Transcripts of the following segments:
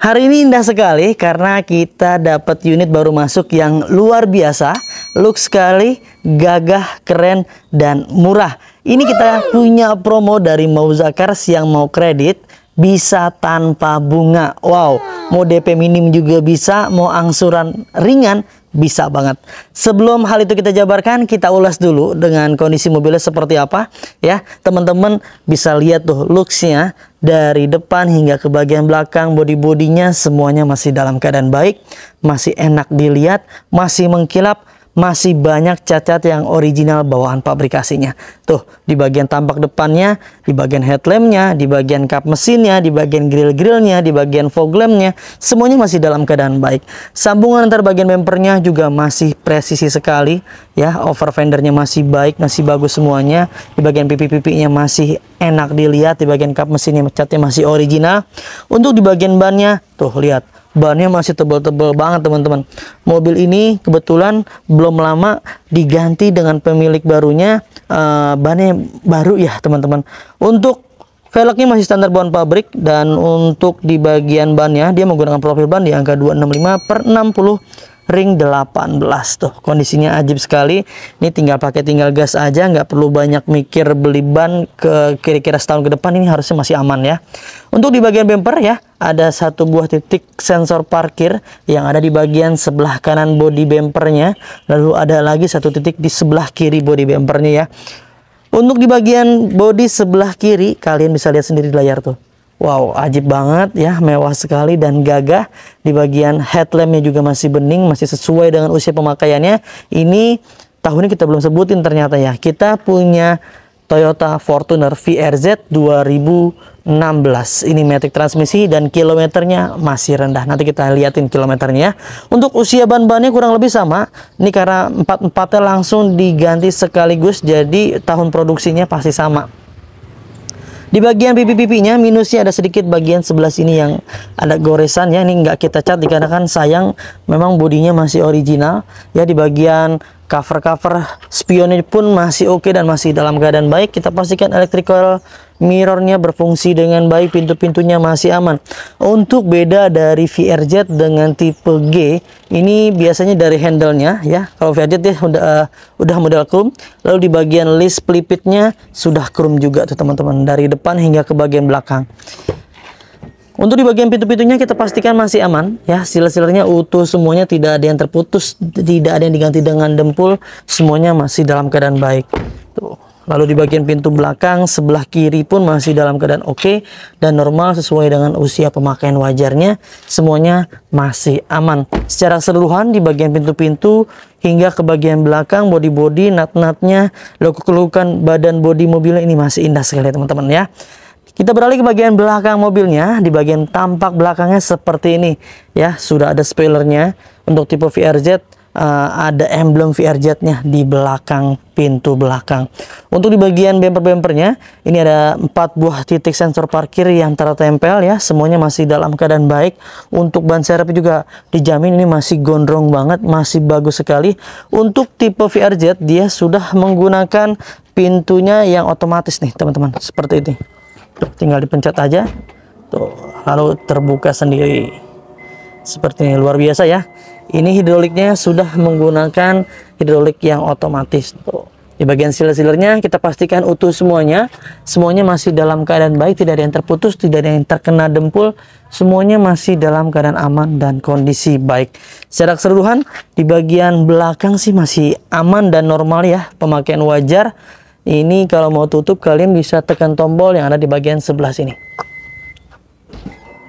Hari ini indah sekali karena kita dapat unit baru masuk yang luar biasa, look sekali, gagah, keren, dan murah. Ini kita punya promo dari Mauzakars yang mau kredit bisa tanpa bunga. Wow, mau DP minim juga bisa, mau angsuran ringan bisa banget. Sebelum hal itu kita jabarkan, kita ulas dulu dengan kondisi mobilnya seperti apa ya. Teman-teman bisa lihat tuh looksnya dari depan hingga ke bagian belakang, body-bodinya semuanya masih dalam keadaan baik, masih enak dilihat, masih mengkilap, masih banyak cat-cat yang original bawaan pabrikasinya. Tuh, di bagian tampak depannya, di bagian headlampnya, di bagian kap mesinnya, di bagian grill-grillnya, di bagian fog lampnya, semuanya masih dalam keadaan baik. Sambungan antar bagian bempernya juga masih presisi sekali, ya. Over fendernya masih baik, masih bagus semuanya. Di bagian pipi-pipinya masih enak dilihat, di bagian kap mesinnya catnya masih original. Untuk di bagian bannya, tuh lihat. Bannya masih tebal-tebal banget teman-teman. Mobil ini kebetulan belum lama diganti dengan pemilik barunya. Bannya baru ya teman-teman. Untuk velgnya masih standar bawaan pabrik. Dan untuk di bagian bannya dia menggunakan profil ban di angka 265/60 ring 18 tuh. Kondisinya ajib sekali. Ini tinggal gas aja, nggak perlu banyak mikir beli ban ke kira-kira setahun ke depan. Ini harusnya masih aman ya. Untuk di bagian bumper ya, ada satu buah titik sensor parkir yang ada di bagian sebelah kanan bodi bumpernya. Lalu ada lagi satu titik di sebelah kiri bodi bumpernya ya. Untuk di bagian bodi sebelah kiri, kalian bisa lihat sendiri di layar tuh. Wow, ajib banget ya, mewah sekali dan gagah. Di bagian headlampnya juga masih bening, masih sesuai dengan usia pemakaiannya. Ini tahunnya kita belum sebutin ternyata ya. Kita punya Toyota Fortuner VRZ 2016. Ini matic transmisi dan kilometernya masih rendah. Nanti kita liatin kilometernya. Untuk usia ban-bannya kurang lebih sama. Ini karena 4-4-nya langsung diganti sekaligus, jadi tahun produksinya pasti sama. Di bagian pipi-pipinya minusnya ada sedikit bagian sebelah sini yang ada goresan ya. Ini nggak kita cat dikarenakan sayang, memang bodinya masih original ya. Di bagian cover spionnya pun masih oke dan masih dalam keadaan baik. Kita pastikan electrical mirrornya berfungsi dengan baik, pintu-pintunya masih aman. Untuk beda dari VRZ dengan tipe G, ini biasanya dari handle-nya ya. Kalau VRZ ya udah model chrome. Lalu di bagian list pelipitnya sudah chrome juga tuh teman-teman, dari depan hingga ke bagian belakang. Untuk di bagian pintu-pintunya kita pastikan masih aman ya, seal-sealernya utuh semuanya, tidak ada yang terputus, tidak ada yang diganti dengan dempul, semuanya masih dalam keadaan baik. Tuh. Lalu di bagian pintu belakang sebelah kiri pun masih dalam keadaan oke dan normal sesuai dengan usia pemakaian wajarnya, semuanya masih aman. Secara keseluruhan di bagian pintu-pintu hingga ke bagian belakang, body-body, nut-nutnya, lekuk-lekukan badan bodi mobilnya ini masih indah sekali teman-teman ya. Kita beralih ke bagian belakang mobilnya. Di bagian tampak belakangnya seperti ini ya, sudah ada spoilernya. Untuk tipe VRZ ada emblem VRZ-nya di belakang pintu belakang. Untuk di bagian bumper-bumpernya ini ada 4 buah titik sensor parkir yang tertempel ya, semuanya masih dalam keadaan baik. Untuk ban serep juga dijamin ini masih gondrong banget, masih bagus sekali. Untuk tipe VRZ dia sudah menggunakan pintunya yang otomatis nih teman-teman, seperti ini. Tuh, tinggal dipencet aja tuh, lalu terbuka sendiri seperti ini. Luar biasa ya. Ini hidroliknya sudah menggunakan hidrolik yang otomatis tuh. Di bagian seal-sealernya kita pastikan utuh semuanya, semuanya masih dalam keadaan baik, tidak ada yang terputus, tidak ada yang terkena dempul, semuanya masih dalam keadaan aman dan kondisi baik. Secara keseluruhan di bagian belakang sih masih aman dan normal ya, pemakaian wajar. Ini kalau mau tutup kalian bisa tekan tombol yang ada di bagian sebelah sini.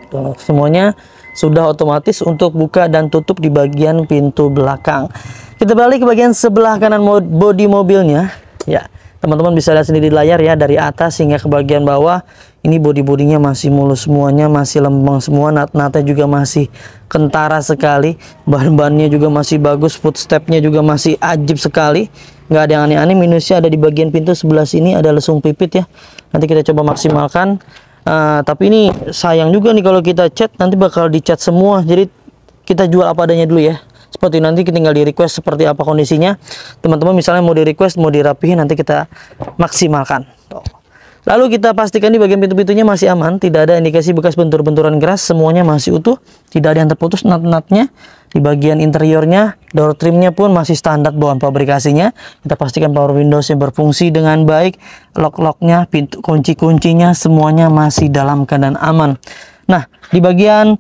Tuh, semuanya sudah otomatis untuk buka dan tutup di bagian pintu belakang. Kita balik ke bagian sebelah kanan bodi mobilnya ya. Teman-teman bisa lihat sendiri di layar ya, dari atas hingga ke bagian bawah. Ini bodi-bodinya masih mulus semuanya, masih lembang semua, nut-nutnya juga masih kentara sekali. Bahan-bahannya juga masih bagus, footstepnya juga masih ajib sekali. Nggak ada yang aneh-aneh. Minusnya ada di bagian pintu sebelah sini, ada lesung pipit ya. Nanti kita coba maksimalkan. Tapi ini sayang juga nih kalau kita cat, nanti bakal dicat semua. Jadi kita jual apa adanya dulu ya. Seperti nanti kita tinggal di request seperti apa kondisinya. Teman-teman misalnya mau di request, mau dirapihin, nanti kita maksimalkan. Tuh. Lalu kita pastikan di bagian pintu-pintunya masih aman, tidak ada indikasi bekas bentur-benturan keras, semuanya masih utuh, tidak ada yang terputus nut-nutnya. Di bagian interiornya, door trimnya pun masih standar bawaan pabrikasinya. Kita pastikan power windowsnya berfungsi dengan baik, lock-locknya, pintu kunci-kuncinya semuanya masih dalam keadaan aman. Nah, di bagian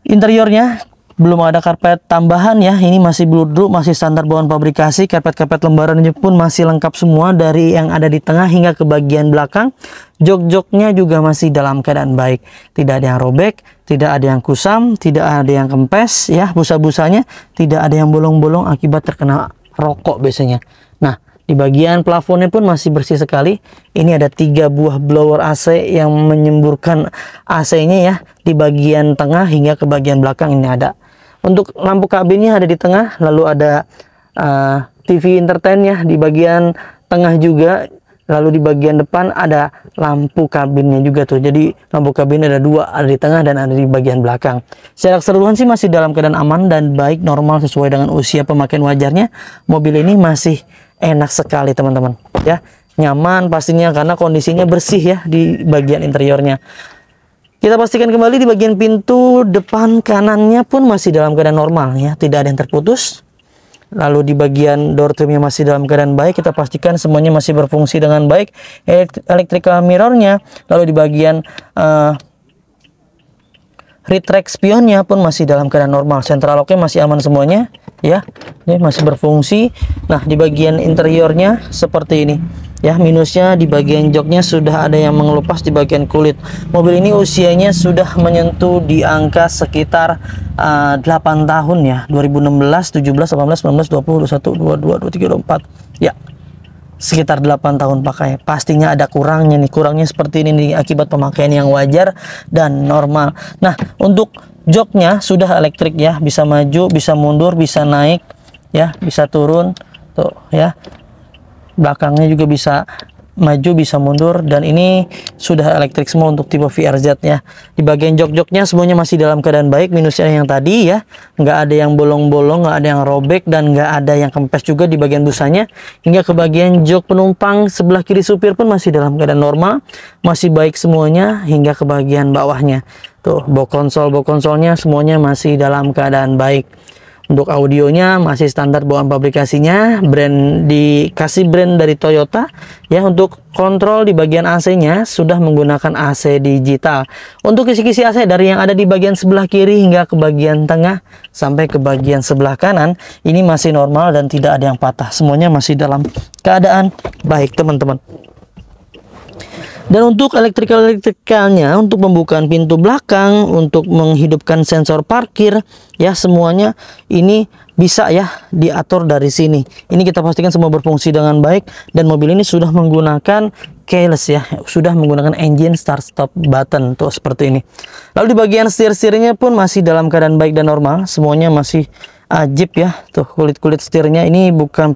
interiornya belum ada karpet tambahan ya, ini masih bludru, masih standar bawaan pabrikasi. Karpet-karpet lembarannya pun masih lengkap semua dari yang ada di tengah hingga ke bagian belakang. Jok-joknya juga masih dalam keadaan baik, tidak ada yang robek, tidak ada yang kusam, tidak ada yang kempes ya, busa-busanya tidak ada yang bolong-bolong akibat terkena rokok biasanya. Nah, di bagian plafonnya pun masih bersih sekali. Ini ada 3 buah blower AC yang menyemburkan AC-nya ya di bagian tengah hingga ke bagian belakang ini ada. Untuk lampu kabinnya ada di tengah, lalu ada TV entertain ya di bagian tengah juga, lalu di bagian depan ada lampu kabinnya juga tuh. Jadi lampu kabin ada 2, ada di tengah dan ada di bagian belakang. Secara keseluruhan sih masih dalam keadaan aman dan baik, normal sesuai dengan usia pemakaian wajarnya. Mobil ini masih enak sekali teman-teman ya, nyaman pastinya karena kondisinya bersih ya di bagian interiornya. Kita pastikan kembali di bagian pintu depan kanannya pun masih dalam keadaan normal ya, tidak ada yang terputus. Lalu di bagian door trimnya masih dalam keadaan baik, kita pastikan semuanya masih berfungsi dengan baik. Electrical mirrornya, lalu di bagian retract spionnya pun masih dalam keadaan normal. Central locknya masih aman semuanya ya, ini masih berfungsi. Nah, di bagian interiornya seperti ini ya, minusnya di bagian joknya sudah ada yang mengelupas di bagian kulit. Mobil ini usianya sudah menyentuh di angka sekitar 8 tahun ya, 2016, 17, 18, 19, 20, 21, 22, 23, 24 ya, sekitar 8 tahun pakai. Pastinya ada kurangnya nih, kurangnya seperti ini nih akibat pemakaian yang wajar dan normal. Nah, untuk joknya sudah elektrik ya, bisa maju, bisa mundur, bisa naik ya, bisa turun tuh ya. Belakangnya juga bisa maju, bisa mundur, dan ini sudah elektrik semua untuk tipe VRZ ya. Di bagian jok-joknya semuanya masih dalam keadaan baik, minusnya yang tadi ya, nggak ada yang bolong-bolong, nggak ada yang robek, dan nggak ada yang kempes juga di bagian busanya. Hingga ke bagian jok penumpang sebelah kiri supir pun masih dalam keadaan normal, masih baik semuanya hingga ke bagian bawahnya. Tuh, box konsolnya semuanya masih dalam keadaan baik. Untuk audionya masih standar bawaan pabrikasinya, dikasih brand dari Toyota ya. Untuk kontrol di bagian AC-nya sudah menggunakan AC digital. Untuk kisi-kisi AC dari yang ada di bagian sebelah kiri hingga ke bagian tengah sampai ke bagian sebelah kanan ini masih normal dan tidak ada yang patah, semuanya masih dalam keadaan baik teman-teman. Dan untuk elektrikalnya, untuk pembukaan pintu belakang, untuk menghidupkan sensor parkir ya, semuanya ini bisa ya diatur dari sini. Ini kita pastikan semua berfungsi dengan baik, dan mobil ini sudah menggunakan keyless ya, sudah menggunakan engine start stop button tuh seperti ini. Lalu di bagian setirnya pun masih dalam keadaan baik dan normal, semuanya masih ajib ya. Tuh kulit-kulit setirnya ini bukan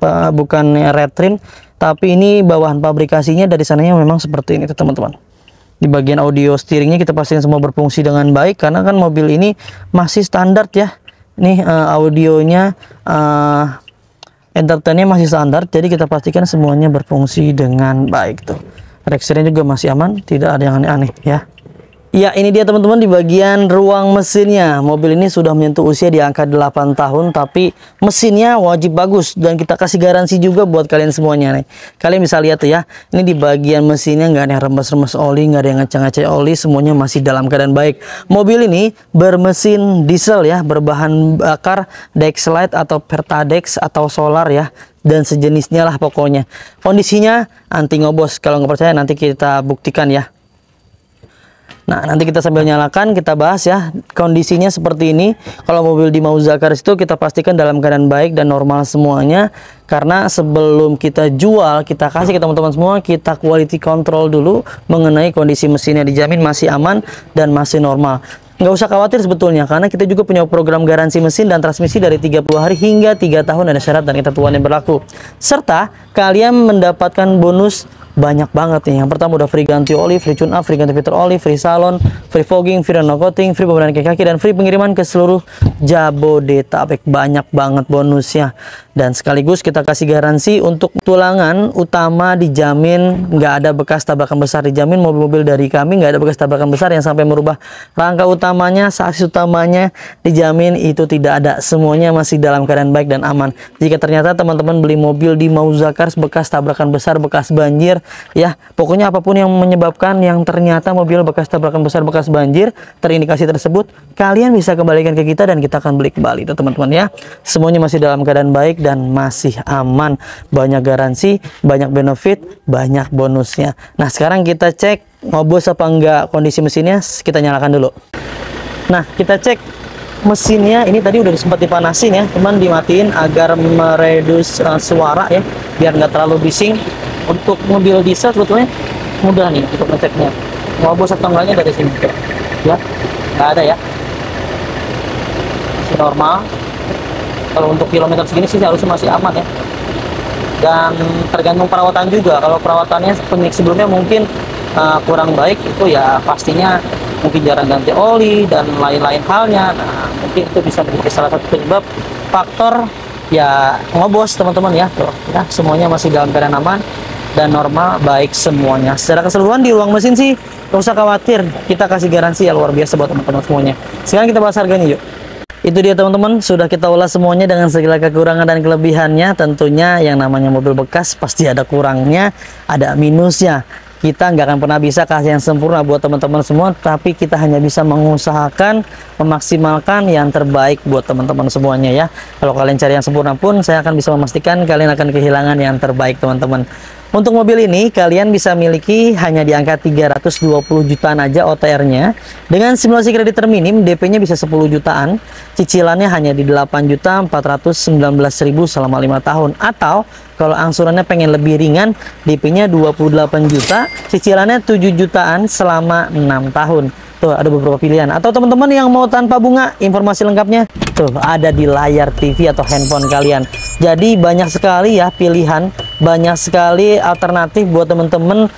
red trim, tapi ini bawahan pabrikasinya dari sananya memang seperti ini teman-teman. Di bagian audio steeringnya kita pastikan semua berfungsi dengan baik, karena kan mobil ini masih standar ya. Ini audionya, entertainnya masih standar, jadi kita pastikan semuanya berfungsi dengan baik tuh. Reaksinya juga masih aman, tidak ada yang aneh-aneh ya. Ya, ini dia teman-teman di bagian ruang mesinnya. Mobil ini sudah menyentuh usia di angka 8 tahun, tapi mesinnya wajib bagus, dan kita kasih garansi juga buat kalian semuanya nih. Kalian bisa lihat tuh ya, ini di bagian mesinnya nggak ada yang remes-remes oli, nggak ada yang ngacak-ngacak oli, semuanya masih dalam keadaan baik. Mobil ini bermesin diesel ya, berbahan bakar Dexlite atau Pertadex atau solar ya, dan sejenisnya lah pokoknya. Kondisinya anti ngobos, kalau nggak percaya nanti kita buktikan ya. Nah, nanti kita sambil nyalakan kita bahas ya kondisinya seperti ini. Kalau mobil di Mazda Cars itu kita pastikan dalam keadaan baik dan normal semuanya, karena sebelum kita jual, kita kasih ke teman-teman semua, kita quality control dulu mengenai kondisi mesinnya, dijamin masih aman dan masih normal. nggak usah khawatir sebetulnya, karena kita juga punya program garansi mesin dan transmisi dari 30 hari hingga 3 tahun, ada syarat dan ketentuan yang berlaku. Serta kalian mendapatkan bonus banyak banget nih. Yang pertama udah free ganti oli, free tune up, free ganti filter oli, free salon, free fogging, free no coating, free pembenahan kaki, dan free pengiriman ke seluruh Jabodetabek. Banyak banget bonusnya. Dan sekaligus kita kasih garansi untuk tulangan utama dijamin, nggak ada bekas tabrakan besar, dijamin mobil-mobil dari kami nggak ada bekas tabrakan besar yang sampai merubah rangka utamanya, sasis utamanya, dijamin itu tidak ada, semuanya masih dalam keadaan baik dan aman. Jika ternyata teman-teman beli mobil di Mauzakars bekas tabrakan besar, bekas banjir, ya pokoknya apapun yang menyebabkan yang ternyata mobil bekas tabrakan besar, bekas banjir, terindikasi tersebut, kalian bisa kembalikan ke kita dan kita akan beli kembali itu teman-teman ya. Semuanya masih dalam keadaan baik dan masih aman, banyak garansi, banyak benefit, banyak bonusnya. Nah sekarang kita cek ngobos apa enggak kondisi mesinnya, kita nyalakan dulu. Nah kita cek mesinnya, ini tadi udah sempat dipanasin ya, cuman dimatiin agar meredus suara ya, biar nggak terlalu bising. Untuk mobil diesel sebetulnya mudah nih untuk ngeceknya, ngobos atau enggaknya dari sini ya, nggak ada ya, masih normal. Kalau untuk kilometer segini sih harusnya masih aman ya. Dan tergantung perawatan juga. Kalau perawatannya pemilik sebelumnya mungkin kurang baik, itu ya pastinya mungkin jarang ganti oli dan lain-lain halnya. Nah mungkin itu bisa menjadi salah satu penyebab faktor ya ngobos teman-teman ya. Tuh ya, semuanya masih dalam keadaan aman dan normal baik semuanya. Secara keseluruhan di ruang mesin sih nggak usah khawatir, kita kasih garansi ya luar biasa buat teman-teman semuanya. Sekarang kita bahas harganya yuk. Itu dia teman-teman, sudah kita ulas semuanya dengan segala kekurangan dan kelebihannya. Tentunya yang namanya mobil bekas pasti ada kurangnya, ada minusnya. Kita nggak akan pernah bisa kasih yang sempurna buat teman-teman semua, tapi kita hanya bisa mengusahakan memaksimalkan yang terbaik buat teman-teman semuanya ya. Kalau kalian cari yang sempurna pun, saya akan bisa memastikan kalian akan kehilangan yang terbaik teman-teman. Untuk mobil ini kalian bisa miliki hanya di angka 320 jutaan aja OTR-nya. Dengan simulasi kredit terminim, DP-nya bisa 10 jutaan. Cicilannya hanya di 8.419.000 selama 5 tahun. Atau kalau angsurannya pengen lebih ringan, DP-nya 28 juta, cicilannya 7 jutaan selama 6 tahun. Tuh ada beberapa pilihan. Atau teman-teman yang mau tanpa bunga, informasi lengkapnya tuh ada di layar TV atau handphone kalian. Jadi banyak sekali ya pilihan, banyak sekali alternatif buat teman-teman.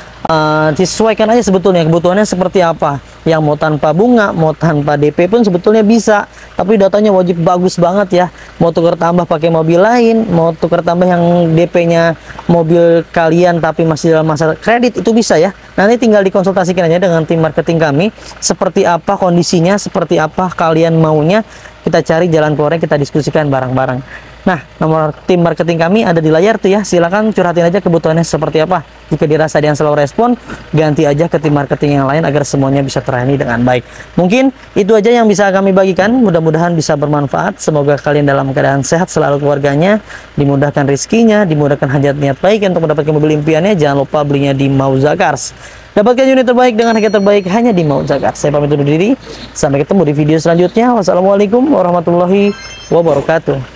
Disesuaikan aja sebetulnya kebutuhannya seperti apa. Yang mau tanpa bunga, mau tanpa DP pun sebetulnya bisa, tapi datanya wajib bagus banget ya. Mau tukar tambah pakai mobil lain, mau tukar tambah yang DP-nya mobil kalian tapi masih dalam masa kredit, itu bisa ya. Nanti tinggal dikonsultasikan aja dengan tim marketing kami, seperti apa kondisinya, seperti apa kalian maunya. Kita cari jalan keluarnya, kita diskusikan bareng-bareng. Nah, nomor tim marketing kami ada di layar tuh ya. Silakan curhatin aja kebutuhannya seperti apa. Jika dirasa ada yang selalu respon, ganti aja ke tim marketing yang lain agar semuanya bisa terlayani dengan baik. Mungkin itu aja yang bisa kami bagikan. Mudah-mudahan bisa bermanfaat. Semoga kalian dalam keadaan sehat selalu keluarganya, dimudahkan rezekinya, dimudahkan hajat niat baik untuk mendapatkan mobil impiannya. Jangan lupa belinya di Mauzakars. Dapatkan unit terbaik dengan harga terbaik hanya di Mauzakars. Saya pamit undur diri. Sampai ketemu di video selanjutnya. Wassalamualaikum warahmatullahi wabarakatuh.